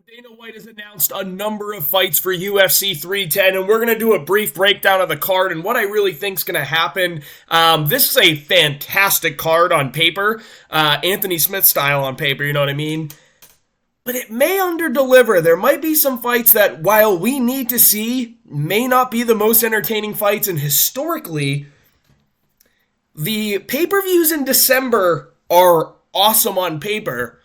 Dana White has announced a number of fights for UFC 310, and we're going to do a brief breakdown of the card and what I really think is going to happen. This is a fantastic card on paper, Anthony Smith style on paper, you know what I mean? But it may underdeliver. There might be some fights that, while we need to see, may not be the most entertaining fights, and historically, the pay-per-views in December are awesome on paper.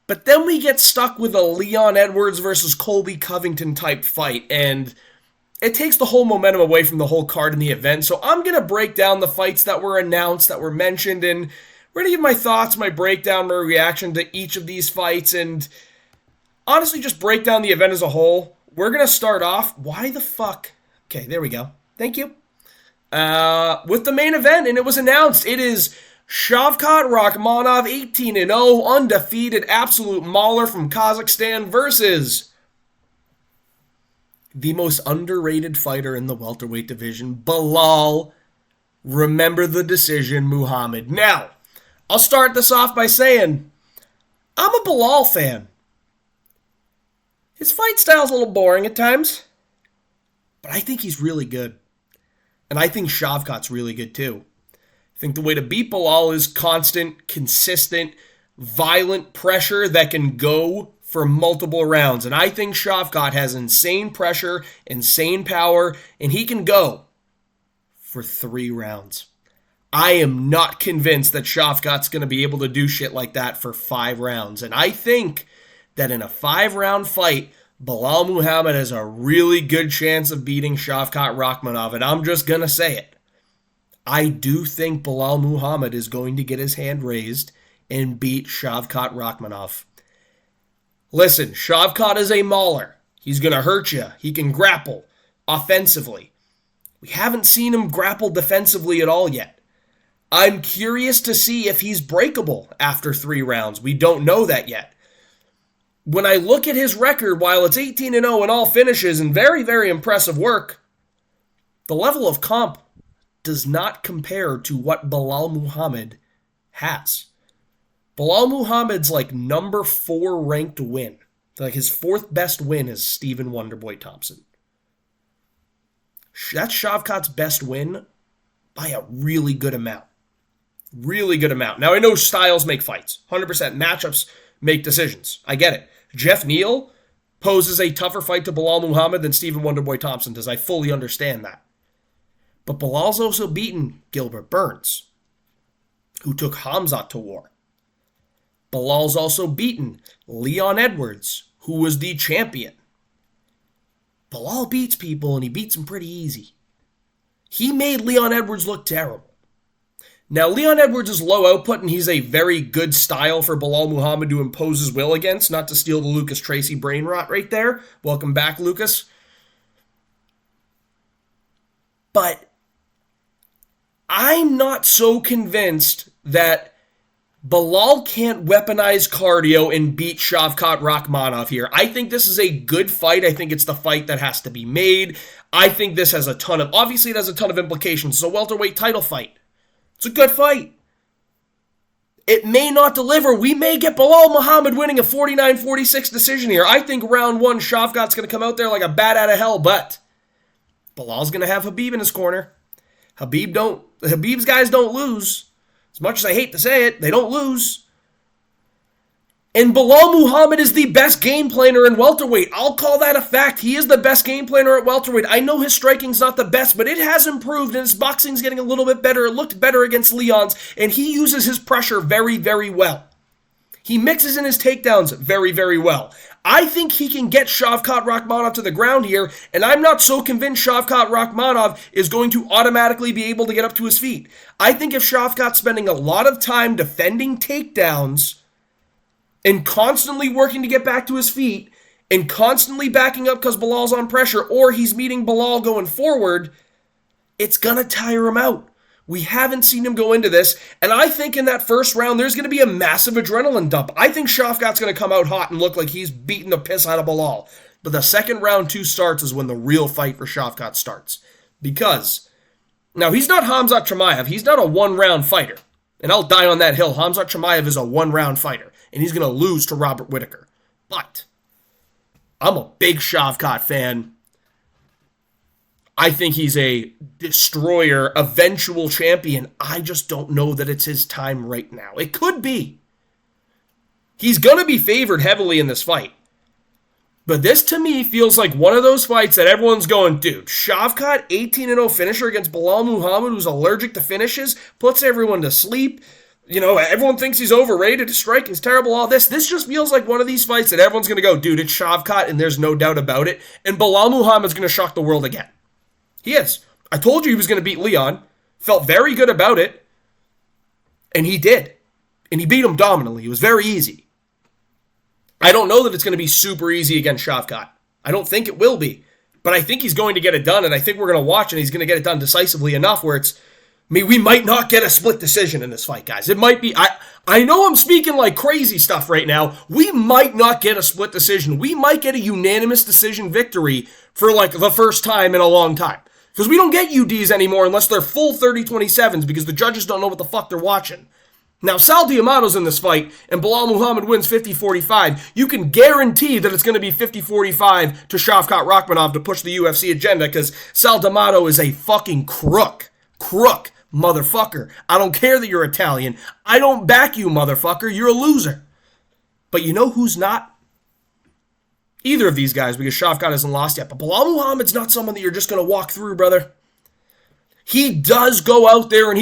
But then we get stuck with a Leon Edwards versus Colby Covington type fight, and it takes the whole momentum away from the whole card in the event. So I'm going to break down the fights that were announced, that were mentioned, and we're going to give my thoughts, my breakdown, my reaction to each of these fights, and honestly just break down the event as a whole. We're going to start off, why the fuck? Okay, there we go. Thank you. With the main event, and it was announced. It is Shavkat Rakhmonov, 18-0, undefeated, absolute mauler from Kazakhstan versus the most underrated fighter in the welterweight division, Belal, remember the decision, Muhammad. Now, I'll start this off by saying, I'm a Belal fan. His fight style's a little boring at times, but I think he's really good. And I think Shavkat's really good too. I think the way to beat Belal is constant, consistent, violent pressure that can go for multiple rounds. And I think Shavkat has insane pressure, insane power, and he can go for 3 rounds. I am not convinced that Shavkat's going to be able to do shit like that for 5 rounds. And I think that in a 5-round fight, Belal Muhammad has a really good chance of beating Shavkat Rakhmonov. And I'm just going to say it. I do think Belal Muhammad is going to get his hand raised and beat Shavkat Rakhmonov. Listen, Shavkat is a mauler. He's going to hurt you. He can grapple offensively. We haven't seen him grapple defensively at all yet. I'm curious to see if he's breakable after 3 rounds. We don't know that yet. When I look at his record, while it's 18-0 in all finishes and very, very impressive work, the level of comp does not compare to what Belal Muhammad has. Belal Muhammad's like number 4 ranked win. Like his 4th best win is Stephen Wonderboy Thompson. That's Shavkat's best win by a really good amount. Really good amount. Now I know styles make fights. 100% matchups make decisions. I get it. Jeff Neal poses a tougher fight to Belal Muhammad than Stephen Wonderboy Thompson does. I fully understand that. But Belal's also beaten Gilbert Burns, who took Hamzat to war. Belal's also beaten Leon Edwards, who was the champion. Belal beats people, and he beats them pretty easy. He made Leon Edwards look terrible. Now, Leon Edwards is low output, and he's a very good style for Belal Muhammad to impose his will against, not to steal the Lucas Tracy brain rot right there. Welcome back, Lucas. But I'm not so convinced that Belal can't weaponize cardio and beat Shavkat Rakhmonov here. I think this is a good fight. I think it's the fight that has to be made. I think this has obviously it has a ton of implications. It's a welterweight title fight. It's a good fight. It may not deliver. We may get Belal Muhammad winning a 49-46 decision here. I think round 1, Shavkat's going to come out there like a bat out of hell, but Belal's going to have Khabib in his corner. Khabib's guys don't lose. As much as I hate to say it, they don't lose. And Belal Muhammad is the best game planner in welterweight. I'll call that a fact. He is the best game planner at welterweight. I know his striking's not the best, but it has improved, and his boxing's getting a little bit better. It looked better against Leon's, and he uses his pressure very, very well. He mixes in his takedowns very, very well. I think he can get Shavkat Rakhmonov to the ground here, and I'm not so convinced Shavkat Rakhmonov is going to automatically be able to get up to his feet. I think if Shavkat's spending a lot of time defending takedowns and constantly working to get back to his feet and constantly backing up because Belal's on pressure or he's meeting Belal going forward, it's going to tire him out. We haven't seen him go into this, and I think in that first round, there's going to be a massive adrenaline dump. I think Shavkat's going to come out hot and look like he's beating the piss out of Belal. But the second round 2 starts is when the real fight for Shavkat starts. Because, now he's not Hamzat Chimaev. He's not a 1-round fighter. And I'll die on that hill. Hamzat Chimaev is a 1-round fighter, and he's going to lose to Robert Whittaker. But I'm a big Shavkat fan. I think he's a destroyer, eventual champion. I just don't know that it's his time right now. It could be. He's going to be favored heavily in this fight. But this, to me, feels like one of those fights that everyone's going, dude, Shavkat, 18-0 finisher against Belal Muhammad, who's allergic to finishes, puts everyone to sleep. Everyone thinks he's overrated, his striking's terrible, all this. This just feels like one of these fights that everyone's going to go, dude, it's Shavkat, and there's no doubt about it. And Belal Muhammad's going to shock the world again. He is. I told you he was going to beat Leon. Felt very good about it. And he did. And he beat him dominantly. It was very easy. I don't know that it's going to be super easy against Shavkat. I don't think it will be. But I think he's going to get it done, and I think we're going to watch, and he's going to get it done decisively enough where we might not get a split decision in this fight, guys. It might be, I know I'm speaking like crazy stuff right now. We might not get a split decision. We might get a unanimous decision victory for like the first time in a long time. Because we don't get UDs anymore unless they're full 30-27s because the judges don't know what the fuck they're watching. Now, Sal Diamato's in this fight, and Belal Muhammad wins 50-45. You can guarantee that it's going to be 50-45 to Shavkat Rakhmonov to push the UFC agenda because Sal Diamato is a fucking crook. Crook, motherfucker. I don't care that you're Italian. I don't back you, motherfucker. You're a loser. But you know who's not? Either of these guys, because Shavkat hasn't lost yet. But Belal Muhammad's not someone that you're just going to walk through, brother. He does go out there and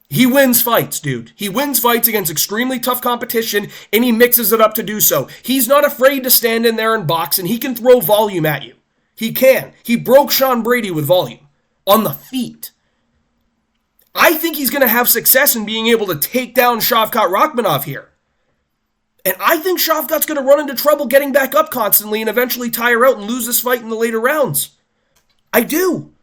he wins fights, dude. He wins fights against extremely tough competition, and he mixes it up to do so. He's not afraid to stand in there and box, and he can throw volume at you. He can. He broke Sean Brady with volume on the feet. I think he's going to have success in being able to take down Shavkat Rakhmonov here. And I think Shavkat's going to run into trouble getting back up constantly and eventually tire out and lose this fight in the later rounds. I do.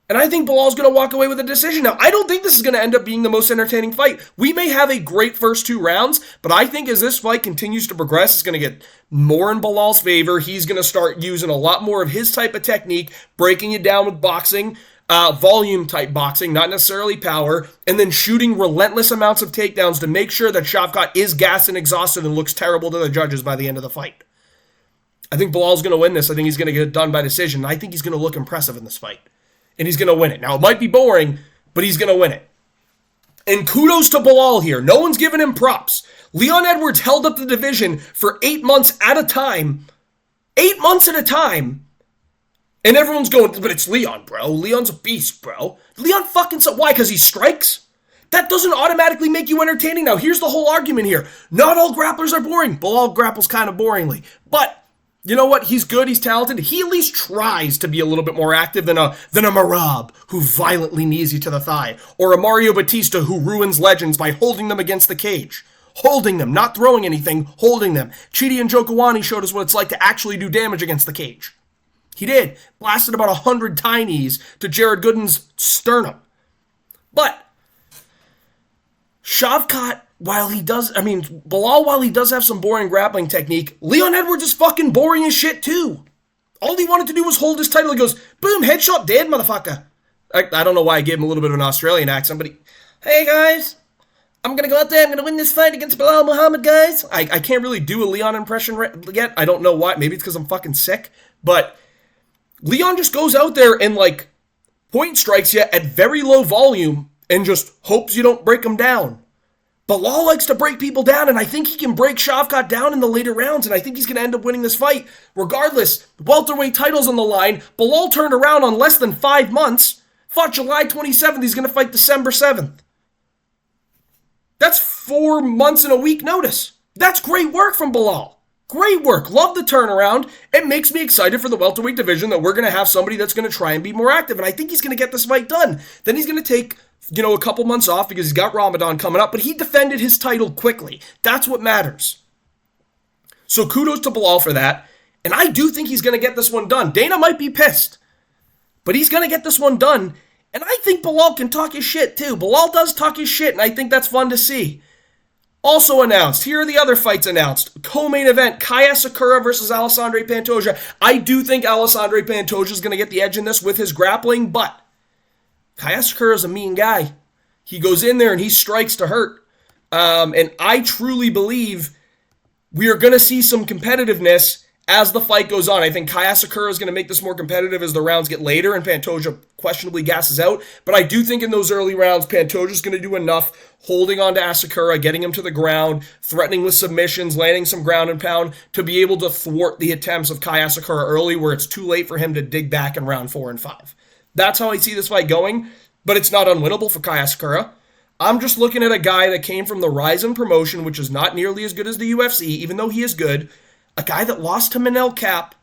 And I think Belal's going to walk away with a decision. Now, I don't think this is going to end up being the most entertaining fight. We may have a great first two rounds, but I think as this fight continues to progress, it's going to get more in Belal's favor. He's going to start using a lot more of his type of technique, breaking you down with boxing, volume-type boxing, not necessarily power, and then shooting relentless amounts of takedowns to make sure that Shavkat is gassed and exhausted and looks terrible to the judges by the end of the fight. I think Belal's going to win this. I think he's going to get it done by decision, and I think he's going to look impressive in this fight. And he's going to win it. Now, it might be boring, but he's going to win it. And kudos to Belal here. No one's giving him props. Leon Edwards held up the division for 8 months at a time. 8 months at a time. And everyone's going, but it's Leon, bro. Leon's a beast, bro. Leon fucking... Why? Because he strikes? That doesn't automatically make you entertaining. Now, here's the whole argument here. Not all grapplers are boring. Belal grapples kind of boringly. But... you know what? He's good. He's talented. He at least tries to be a little bit more active than a Marab who violently knees you to the thigh, or a Mario Batista who ruins legends by holding them against the cage. Holding them, not throwing anything, holding them. Chidi and Njokuani showed us what it's like to actually do damage against the cage. He did. Blasted about 100 tinies to Jared Gooden's sternum. But Shavkat, Belal, while he does have some boring grappling technique, Leon Edwards is fucking boring as shit too. All he wanted to do was hold his title. He goes, boom, headshot, dead, motherfucker. I don't know why I gave him a little bit of an Australian accent, but hey guys, I'm going to go out there, I'm going to win this fight against Belal Muhammad, guys. I can't really do a Leon impression yet. I don't know why. Maybe it's because I'm fucking sick. But Leon just goes out there and point strikes you at very low volume and just hopes you don't break him down. Belal likes to break people down, and I think he can break Shavkat down in the later rounds, and I think he's going to end up winning this fight. Regardless, welterweight title's on the line. Belal turned around on less than 5 months. Fought July 27th. He's going to fight December 7th. That's 4 months and a week notice. That's great work from Belal. Great work. Love the turnaround. It makes me excited for the welterweight division that we're going to have somebody that's going to try and be more active, and I think he's going to get this fight done. Then he's going to take a couple months off because he's got Ramadan coming up, but he defended his title quickly. That's what matters. So kudos to Belal for that. And I do think he's going to get this one done. Dana might be pissed, but he's going to get this one done. And I think Belal can talk his shit too. Belal does talk his shit, and I think that's fun to see. Also announced, here are the other fights announced. Co-main event, Kaya Sakura versus Alessandro Pantoja. I do think Alessandro Pantoja is going to get the edge in this with his grappling, but Kaya Sakura is a mean guy. He goes in there and he strikes to hurt. And I truly believe we are going to see some competitiveness as the fight goes on. I think Kaya Sakura is going to make this more competitive as the rounds get later and Pantoja questionably gasses out. But I do think in those early rounds, Pantoja is going to do enough holding on to Asakura, getting him to the ground, threatening with submissions, landing some ground and pound to be able to thwart the attempts of Kaya Sakura early where it's too late for him to dig back in round 4 and 5. That's how I see this fight going, but it's not unwinnable for Kaya Sakura. I'm just looking at a guy that came from the Rizin promotion, which is not nearly as good as the UFC, even though he is good. A guy that lost to Manel Cap,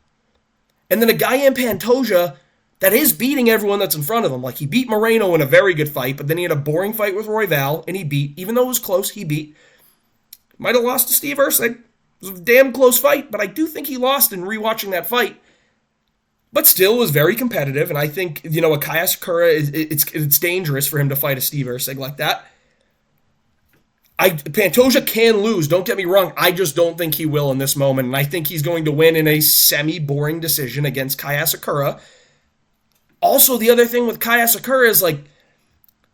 and then a guy in Pantoja that is beating everyone that's in front of him. Like, he beat Moreno in a very good fight, but then he had a boring fight with Royval, and he beat. Even though it was close, he beat. Might have lost to Steve Erceg. It was a damn close fight, but I do think he lost in rewatching that fight. But still was very competitive, and I think, a Kaya Sakura, it's dangerous for him to fight a Steve Erceg like that. Pantoja can lose, don't get me wrong. I just don't think he will in this moment, and I think he's going to win in a semi-boring decision against Kaya Sakura. Also, the other thing with Kaya Sakura is,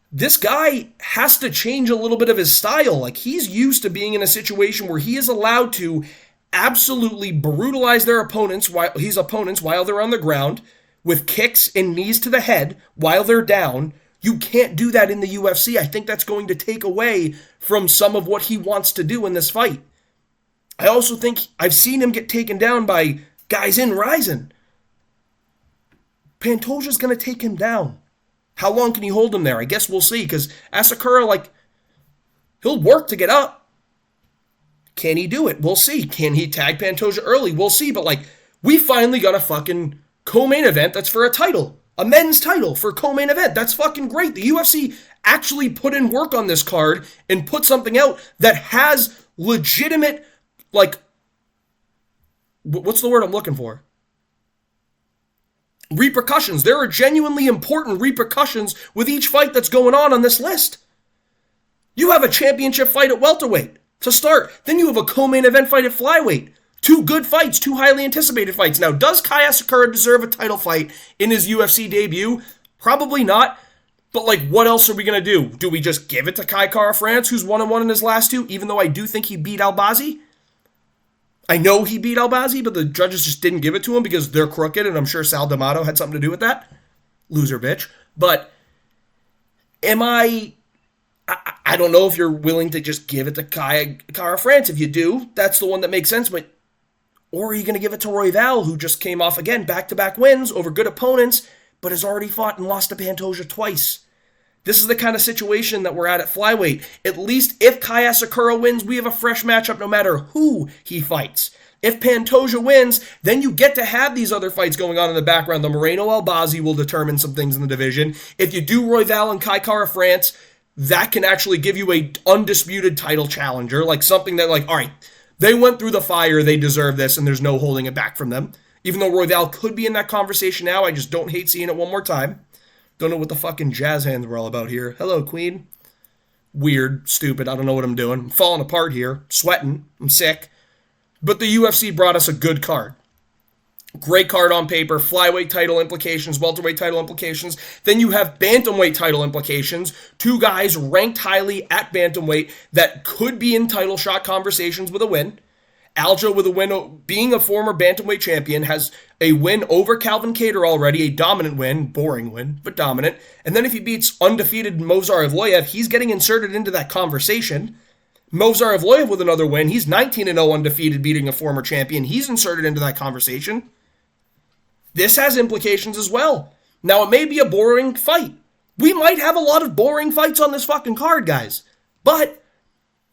this guy has to change a little bit of his style. He's used to being in a situation where he is allowed to absolutely brutalize their opponents while they're on the ground with kicks and knees to the head while they're down. You can't do that in the UFC. I think that's going to take away from some of what he wants to do in this fight. I also think I've seen him get taken down by guys in Rizin. Pantoja's going to take him down. How long can he hold him there? I guess we'll see, because Asakura, he'll work to get up. Can he do it? We'll see. Can he tag Pantoja early? We'll see. But, we finally got a fucking co-main event that's for a title. A men's title for co-main event. That's fucking great. The UFC actually put in work on this card and put something out that has legitimate, what's the word I'm looking for? Repercussions. There are genuinely important repercussions with each fight that's going on this list. You have a championship fight at welterweight to start. Then you have a co-main event fight at flyweight. 2 good fights, 2 highly anticipated fights. Now, does Kaya Sakura deserve a title fight in his UFC debut? Probably not. But, what else are we going to do? Do we just give it to Kai Kara France, who's 1-1 in his last 2, even though I do think he beat Albazi? I know he beat Albazi, but the judges just didn't give it to him because they're crooked, and I'm sure Sal D'Amato had something to do with that. Loser bitch. But I don't know if you're willing to just give it to Kara France. If you do, that's the one that makes sense, or are you going to give it to Royval, who just came off, again, back-to-back wins over good opponents, but has already fought and lost to Pantoja twice? This is the kind of situation that we're at flyweight. At least if Kaya Sakura wins, we have a fresh matchup no matter who he fights. If Pantoja wins, then you get to have these other fights going on in the background. The Moreno-Albazi will determine some things in the division. If you do Royval and Kai Kara France, that can actually give you a undisputed title challenger, something that, all right, they went through the fire, they deserve this, and there's no holding it back from them. Even though Royval could be in that conversation now, I just don't hate seeing it one more time. Don't know what the fucking jazz hands were all about here. Hello, Queen. Weird, stupid, I don't know what I'm doing. I'm falling apart here, sweating, I'm sick. But the UFC brought us a good card. Great card on paper, flyweight title implications, welterweight title implications. Then you have bantamweight title implications. 2 guys ranked highly at bantamweight that could be in title shot conversations with a win. Aljo with a win, being a former bantamweight champion, has a win over Calvin Kattar already, a dominant win, boring win, but dominant. And then if he beats undefeated Movsar Evloev, he's getting inserted into that conversation. Movsar Evloev with another win, he's 19-0 undefeated, beating a former champion. He's inserted into that conversation. This has implications as well. Now, it may be a boring fight. We might have a lot of boring fights on this fucking card, guys. But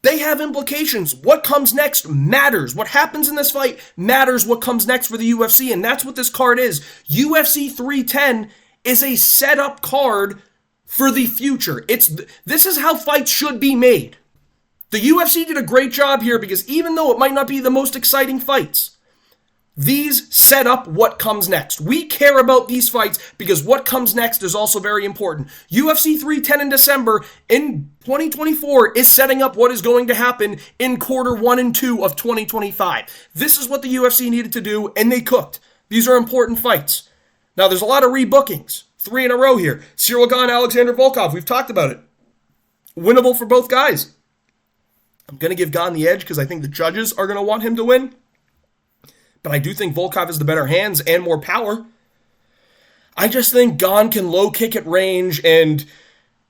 they have implications. What comes next matters. What happens in this fight matters what comes next for the UFC, and that's what this card is. UFC 310 is a setup card for the future. This is how fights should be made. The UFC did a great job here because even though it might not be the most exciting fights, these set up what comes next. We care about these fights because what comes next is also very important. UFC 310 in December in 2024 is setting up what is going to happen in quarter 1 and 2 of 2025. This is what the UFC needed to do, and they cooked. These are important fights. Now, there's a lot of rebookings. 3 in a row here. Cyril Gane, Alexander Volkov. We've talked about it. Winnable for both guys. I'm going to give Gane the edge because I think the judges are going to want him to win. but I do think Volkov has the better hands and more power. I just think Gane can low kick at range and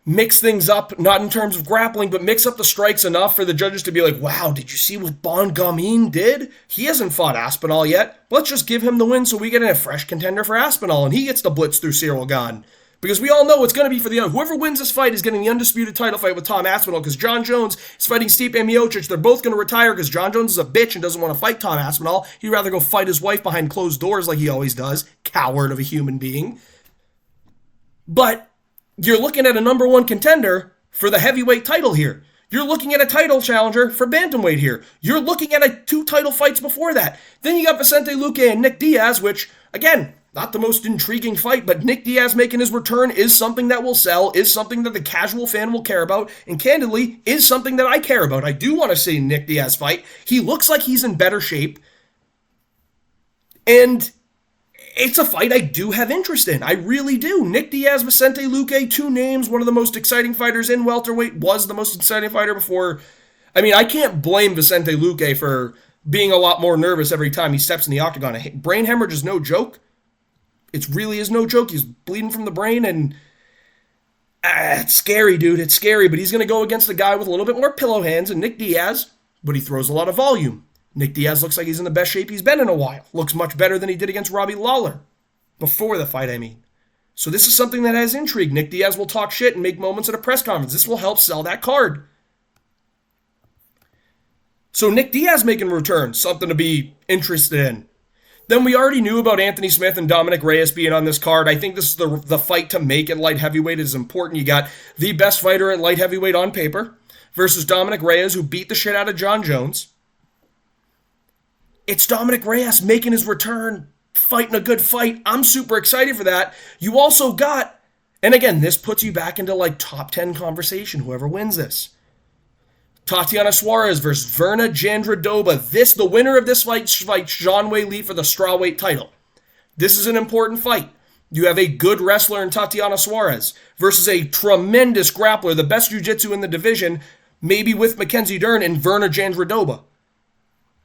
mix things up, not in terms of grappling, but mix up the strikes enough for the judges to be like, wow, did you see what Bon Gamin did? He hasn't fought Aspinall yet. Let's just give him the win so we get a fresh contender for Aspinall, and he gets the blitz through Cyril Gane. Because we all know it's going to be for whoever wins this fight is getting the undisputed title fight with Tom Aspinall, because John Jones is fighting Stipe Miocic. They're both going to retire because John Jones is a bitch and doesn't want to fight Tom Aspinall. He'd rather go fight his wife behind closed doors like he always does. Coward of a human being. But you're looking at a number one contender for the heavyweight title here. You're looking at a title challenger for bantamweight here. You're looking at two title fights before that. Then you got Vicente Luque and Nick Diaz, which, again, not the most intriguing fight, but Nick Diaz making his return is something that will sell, is something that the casual fan will care about, and candidly, is something that I care about. I do want to see Nick Diaz fight. He looks like he's in better shape, and it's a fight I do have interest in. I really do. Nick Diaz, Vicente Luque, two names, one of the most exciting fighters in welterweight, was the most exciting fighter before. I mean, I can't blame Vicente Luque for being a lot more nervous every time he steps in the octagon. Brain hemorrhage is no joke. It really is no joke. He's bleeding from the brain, and it's scary, dude. It's scary, but he's going to go against a guy with a little bit more pillow hands and Nick Diaz, but he throws a lot of volume. Nick Diaz looks like he's in the best shape he's been in a while. Looks much better than he did against Robbie Lawler. Before the fight, I mean. So this is something that has intrigue. Nick Diaz will talk shit and make moments at a press conference. This will help sell that card. So Nick Diaz making a return, something to be interested in. Then we already knew about Anthony Smith and Dominic Reyes being on this card. I think this is the fight to make at light heavyweight. It is important. You got the best fighter at light heavyweight on paper versus Dominic Reyes, who beat the shit out of John Jones. It's Dominic Reyes making his return, fighting a good fight. I'm super excited for that. You also got, and again, this puts you back into like top 10 conversation, whoever wins this. Tatiana Suarez versus Verna Jandiroba. The winner of this fight fights Zhang Weili for the strawweight title. This is an important fight. You have a good wrestler in Tatiana Suarez versus a tremendous grappler, the best jiu-jitsu in the division, maybe with Mackenzie Dern and Verna Jandiroba.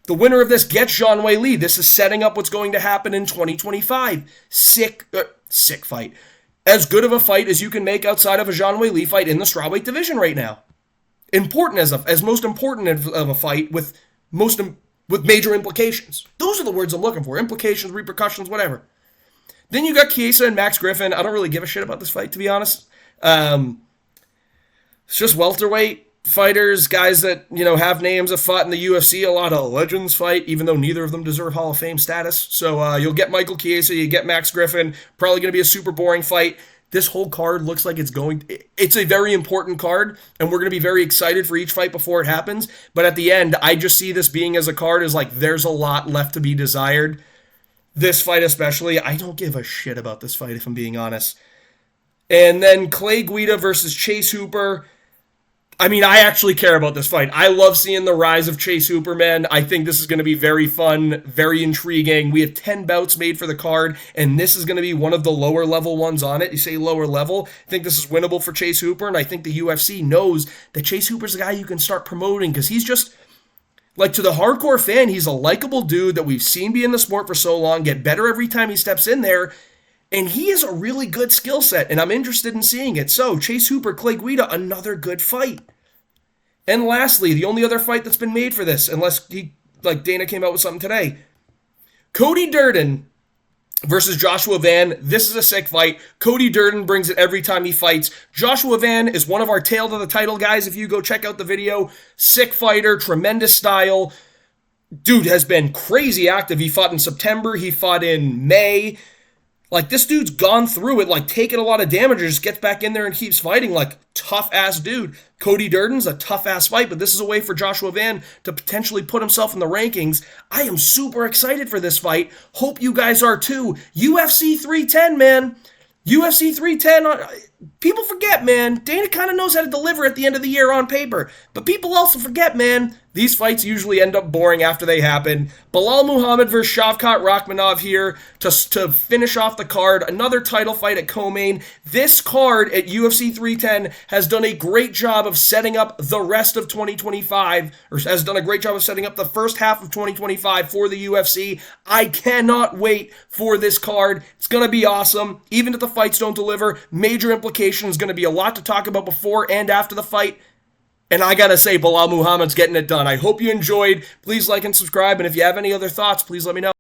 The winner of this gets Zhang Weili. This is setting up what's going to happen in 2025. Sick fight. As good of a fight as you can make outside of a Zhang Weili fight in the strawweight division right now. Important as most important of a fight with major implications. Those are the words I'm looking for. Implications, repercussions, whatever. Then you got Chiesa and Max Griffin. I don't really give a shit about this fight, to be honest. It's just welterweight fighters, guys that, have names, have fought in the UFC. A lot of legends fight, even though neither of them deserve Hall of Fame status. So you'll get Michael Chiesa, you get Max Griffin. Probably going to be a super boring fight. This whole card looks like it's a very important card, and we're going to be very excited for each fight before it happens. But at the end, I just see this being as a card as like there's a lot left to be desired. This fight especially, I don't give a shit about this fight if I'm being honest. And then Clay Guida versus Chase Hooper. I mean, I actually care about this fight. I love seeing the rise of Chase Hooper, man. I think this is going to be very fun, very intriguing. We have 10 bouts made for the card, and this is going to be one of the lower level ones on it. You say lower level, I think this is winnable for Chase Hooper, and I think the UFC knows that Chase Hooper's a guy you can start promoting because he's just, like, to the hardcore fan, he's a likable dude that we've seen be in the sport for so long, get better every time he steps in there, and he has a really good skill set, and I'm interested in seeing it. So, Chase Hooper, Clay Guida, another good fight. And lastly, the only other fight that's been made for this, unless Dana came out with something today, Cody Durden versus Joshua Van. This is a sick fight. Cody Durden brings it every time he fights. Joshua Van is one of our tail to the title guys. If you go check out the video, sick fighter, tremendous style. Dude has been crazy active. He fought in September. He fought in May. Like, this dude's gone through it, like, taking a lot of damage, just gets back in there and keeps fighting, like, tough-ass dude. Cody Durden's a tough-ass fight, but this is a way for Joshua Van to potentially put himself in the rankings. I am super excited for this fight. Hope you guys are too. UFC 310, man. UFC 310, people forget, man, Dana kind of knows how to deliver at the end of the year on paper. But people also forget, man, these fights usually end up boring after they happen. Belal Muhammad versus Shavkat Rakhmonov here to finish off the card. Another title fight at co-main. This card at UFC 310 has done a great job of setting up the rest of 2025, or has done a great job of setting up the first half of 2025 for the UFC. I cannot wait for this card. It's going to be awesome. Even if the fights don't deliver, major implications. Going to be a lot to talk about before and after the fight. And I gotta say, Belal Muhammad's getting it done. I hope you enjoyed. Please like and subscribe. And if you have any other thoughts, please let me know.